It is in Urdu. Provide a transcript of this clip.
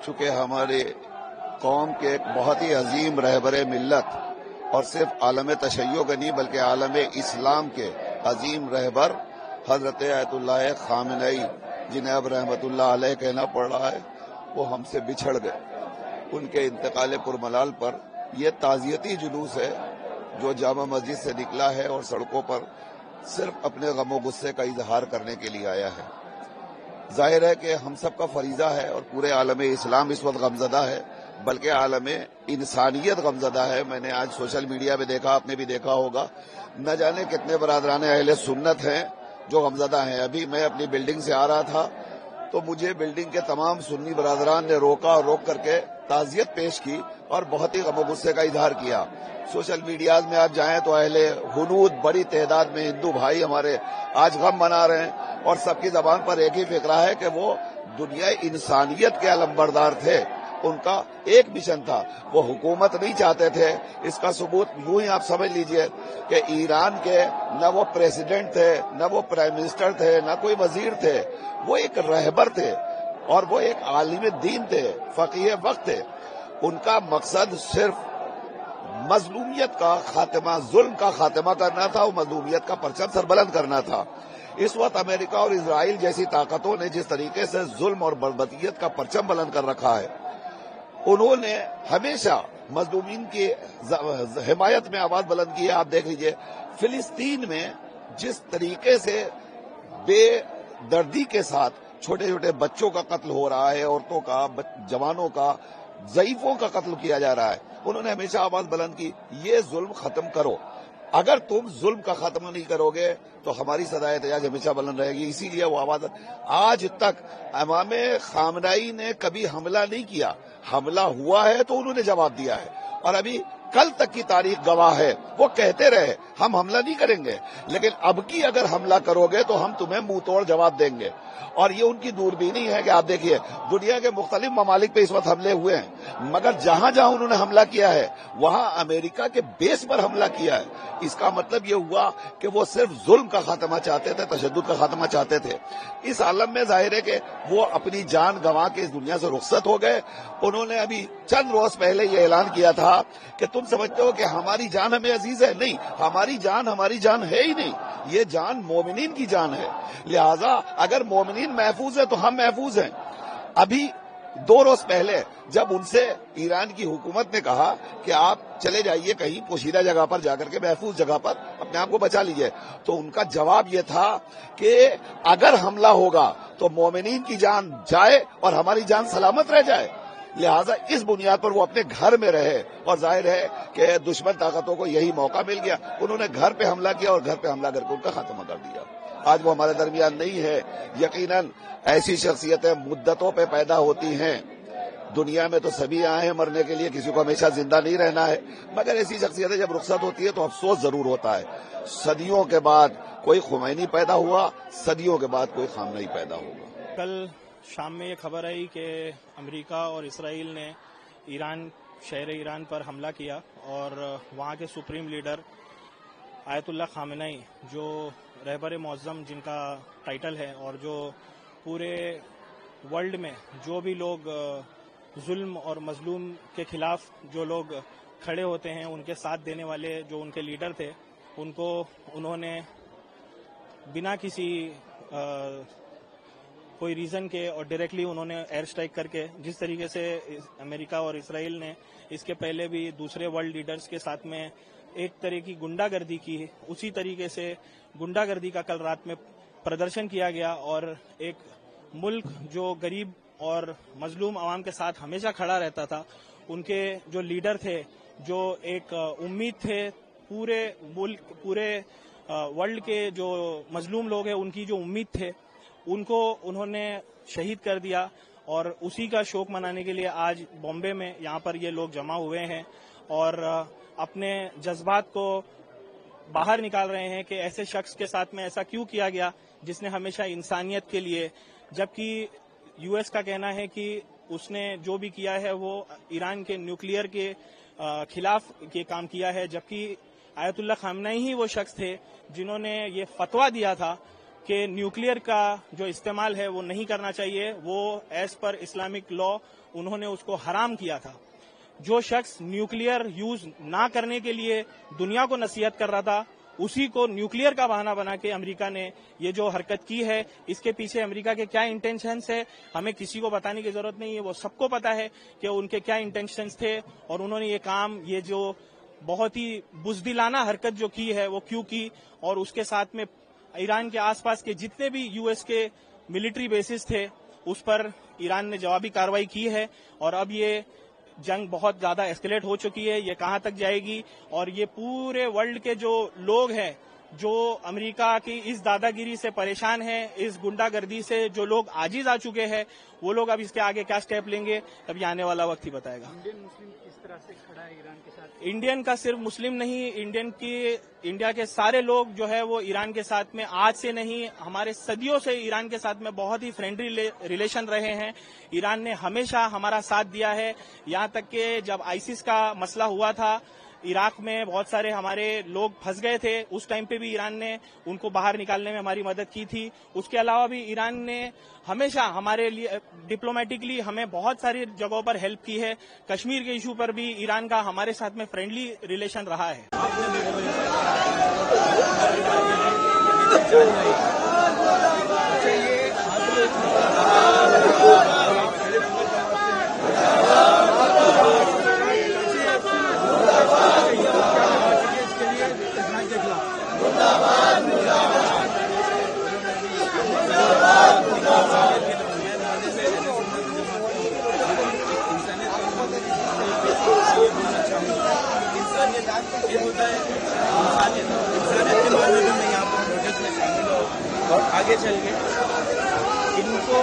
چونکہ ہمارے قوم کے ایک بہت ہی عظیم رہبر ملت اور صرف عالم تشیع کے نہیں بلکہ عالم اسلام کے عظیم رہبر حضرت آیت اللہ خامنئی جنہیں اب رحمت اللہ علیہ کہنا پڑ رہا ہے، وہ ہم سے بچھڑ گئے۔ ان کے انتقال پرملال پر یہ تعزیتی جلوس ہے جو جامع مسجد سے نکلا ہے اور سڑکوں پر صرف اپنے غم و غصے کا اظہار کرنے کے لیے آیا ہے۔ ظاہر ہے کہ ہم سب کا فریضہ ہے اور پورے عالم اسلام اس وقت غمزدہ ہے، بلکہ عالم انسانیت غمزدہ ہے۔ میں نے آج سوشل میڈیا پہ دیکھا، آپ نے بھی دیکھا ہوگا، نہ جانے کتنے برادران اہل سنت ہیں جو غمزدہ ہیں۔ ابھی میں اپنی بلڈنگ سے آ رہا تھا تو مجھے بلڈنگ کے تمام سنی برادران نے روکا اور روک کر کے تعزیت پیش کی اور بہت ہی غم و غصے کا اظہار کیا۔ سوشل میڈیاز میں آپ جائیں تو اہل حنود بڑی تعداد میں ہندو بھائی ہمارے آج غم منا رہے ہیں، اور سب کی زبان پر ایک ہی فقرہ ہے کہ وہ دنیا انسانیت کے علمبردار تھے۔ ان کا ایک مشن تھا، وہ حکومت نہیں چاہتے تھے۔ اس کا ثبوت یوں ہی آپ سمجھ لیجئے کہ ایران کے نہ وہ پریزیڈنٹ تھے، نہ وہ پرائم منسٹر تھے، نہ کوئی وزیر تھے، وہ ایک رہبر تھے اور وہ ایک عالم دین تھے، فقیہ وقت تھے۔ ان کا مقصد صرف مظلومیت کا خاتمہ، ظلم کا خاتمہ کرنا تھا، وہ مظلومیت کا پرچم سربلند کرنا تھا۔ اس وقت امریکہ اور اسرائیل جیسی طاقتوں نے جس طریقے سے ظلم اور بربریت کا پرچم بلند کر رکھا ہے، انہوں نے ہمیشہ مظلومین کی حمایت میں آواز بلند کی ہے۔ آپ دیکھ لیجئے فلسطین میں جس طریقے سے بے دردی کے ساتھ چھوٹے چھوٹے بچوں کا قتل ہو رہا ہے، عورتوں کا، جوانوں کا، ضعیفوں کا قتل کیا جا رہا ہے، انہوں نے ہمیشہ آواز بلند کی، یہ ظلم ختم کرو۔ اگر تم ظلم کا خاتمہ نہیں کرو گے تو ہماری صدائے احتجاج ہمیشہ بلند رہے گی۔ اسی لیے وہ آواز آج تک امام خامنئی نے کبھی حملہ نہیں کیا، حملہ ہوا ہے تو انہوں نے جواب دیا ہے، اور ابھی کل تک کی تاریخ گواہ ہے، وہ کہتے رہے ہم حملہ نہیں کریں گے، لیکن اب کی اگر حملہ کرو گے تو ہم تمہیں منہ توڑ جواب دیں گے۔ اور یہ ان کی دوربینی ہے کہ آپ دیکھیے دنیا کے مختلف ممالک پہ اس وقت حملے ہوئے ہیں، مگر جہاں جہاں انہوں نے حملہ کیا ہے وہاں امریکہ کے بیس پر حملہ کیا ہے۔ اس کا مطلب یہ ہوا کہ وہ صرف ظلم کا خاتمہ چاہتے تھے، تشدد کا خاتمہ چاہتے تھے۔ اس عالم میں ظاہر ہے کہ وہ اپنی جان گنوا کے اس دنیا سے رخصت ہو گئے۔ انہوں نے ابھی چند روز پہلے یہ اعلان کیا تھا کہ تم سمجھتے ہو کہ ہماری جان ہمیں عزیز ہے، نہیں، ہماری جان ہے ہی نہیں، یہ جان مومنین کی جان ہے، لہذا اگر مومنین محفوظ ہے تو ہم محفوظ ہیں۔ ابھی 2 روز پہلے جب ان سے ایران کی حکومت نے کہا کہ آپ چلے جائیے کہیں پوشیدہ جگہ پر جا کر کے محفوظ جگہ پر اپنے آپ کو بچا لیجئے، تو ان کا جواب یہ تھا کہ اگر حملہ ہوگا تو مومنین کی جان جائے اور ہماری جان سلامت رہ جائے، لہذا اس بنیاد پر وہ اپنے گھر میں رہے، اور ظاہر ہے کہ دشمن طاقتوں کو یہی موقع مل گیا، انہوں نے گھر پہ حملہ کیا اور گھر پہ حملہ کر کے ان کا خاتمہ کر دیا۔ آج وہ ہمارے درمیان نہیں ہے۔ یقیناً ایسی شخصیتیں مدتوں پہ پیدا ہوتی ہیں، دنیا میں تو سبھی آئے ہیں مرنے کے لیے، کسی کو ہمیشہ زندہ نہیں رہنا ہے، مگر ایسی شخصیتیں جب رخصت ہوتی ہے تو افسوس ضرور ہوتا ہے۔ صدیوں کے بعد کوئی خمینی پیدا ہوا، صدیوں کے بعد کوئی خامنئی پیدا ہوگا۔ کل شام میں یہ خبر آئی کہ امریکہ اور اسرائیل نے شہر ایران پر حملہ کیا، اور وہاں کے سپریم لیڈر آیت اللہ خامنئی، جو رہبر معظم جن کا ٹائٹل ہے، اور جو پورے ورلڈ میں جو بھی لوگ ظلم اور مظلوم کے خلاف جو لوگ کھڑے ہوتے ہیں، ان کے ساتھ دینے والے جو ان کے لیڈر تھے، ان کو انہوں نے بنا کسی کوئی ریزن کے اور ڈائریکٹلی انہوں نے ایئر اسٹرائک کر کے، جس طریقے سے امریکہ اور اسرائیل نے اس کے پہلے بھی دوسرے ورلڈ لیڈرز کے ساتھ میں ایک طرح کی گنڈا گردی کی، اسی طریقے سے گنڈا گردی کا کل رات میں پردرشن کیا گیا، اور ایک ملک جو غریب اور مظلوم عوام کے ساتھ ہمیشہ کھڑا رہتا تھا، ان کے جو لیڈر تھے، جو ایک امید تھے پورے ملک، پورے ورلڈ کے جو مظلوم لوگ ہیں ان کی جو امید تھے، ان کو انہوں نے شہید کر دیا۔ اور اسی کا شوق منانے کے لیے آج بامبے میں یہاں پر یہ لوگ جمع ہوئے ہیں اور اپنے جذبات کو باہر نکال رہے ہیں کہ ایسے شخص کے ساتھ میں ایسا کیوں کیا گیا جس نے ہمیشہ انسانیت کے لیے، جبکہ یو ایس کا کہنا ہے کہ اس نے جو بھی کیا ہے وہ ایران کے نیوکلیئر کے خلاف یہ کام کیا ہے، جبکہ آیت اللہ خامنئی ہی وہ شخص تھے جنہوں نے یہ فتویٰ دیا تھا کہ نیوکلیئر کا جو استعمال ہے وہ نہیں کرنا چاہیے، وہ ایز پر اسلامک لا انہوں نے اس کو حرام کیا تھا۔ جو شخص نیوکلیئر یوز نہ کرنے کے لیے دنیا کو نصیحت کر رہا تھا، اسی کو نیوکلیئر کا بہانہ بنا کے امریکہ نے یہ جو حرکت کی ہے، اس کے پیچھے امریکہ کے کیا انٹینشنز ہے ہمیں کسی کو بتانے کی ضرورت نہیں ہے، وہ سب کو پتا ہے کہ ان کے کیا انٹینشنز تھے، اور انہوں نے یہ کام، یہ جو بہت ہی بزدلانہ حرکت جو کی ہے وہ کیوں کی، اور اس کے ساتھ میں ایران کے آس پاس کے جتنے بھی یو ایس کے ملٹری بیسز تھے اس پر ایران نے جوابی کارروائی کی ہے، اور اب یہ جنگ بہت زیادہ ایسکیلیٹ ہو چکی ہے، یہ کہاں تک جائے گی، اور یہ پورے ورلڈ کے جو لوگ ہیں جو امریکہ کی اس دادا گیری سے پریشان ہیں، اس گنڈا گردی سے جو لوگ عاجز آ چکے ہیں، وہ لوگ اب اس کے آگے کیا سٹیپ لیں گے اب یہ آنے والا وقت ہی بتائے گا۔ انڈین مسلم کس طرح سے کھڑا ہے ایران کے ساتھ؟ انڈین کا صرف مسلم نہیں، انڈیا کے سارے لوگ جو ہے وہ ایران کے ساتھ میں آج سے نہیں، ہمارے صدیوں سے ایران کے ساتھ میں بہت ہی فرینڈلی ریلیشن رہے ہیں۔ ایران نے ہمیشہ ہمارا ساتھ دیا ہے، یہاں تک کہ جب آئیسس کا مسئلہ ہوا تھا، عراق میں بہت سارے ہمارے لوگ پھنس گئے تھے، اس ٹائم پہ بھی ایران نے ان کو باہر نکالنے میں ہماری مدد کی تھی۔ اس کے علاوہ بھی ایران نے ہمیشہ ہمارے لیے ڈپلومیٹکلی ہمیں بہت ساری جگہوں پر ہیلپ کی ہے۔ کشمیر کے ایشو پر بھی ایران کا ہمارے ساتھ میں فرینڈلی ریلیشن رہا ہے۔ اور آگے چل کے ان کو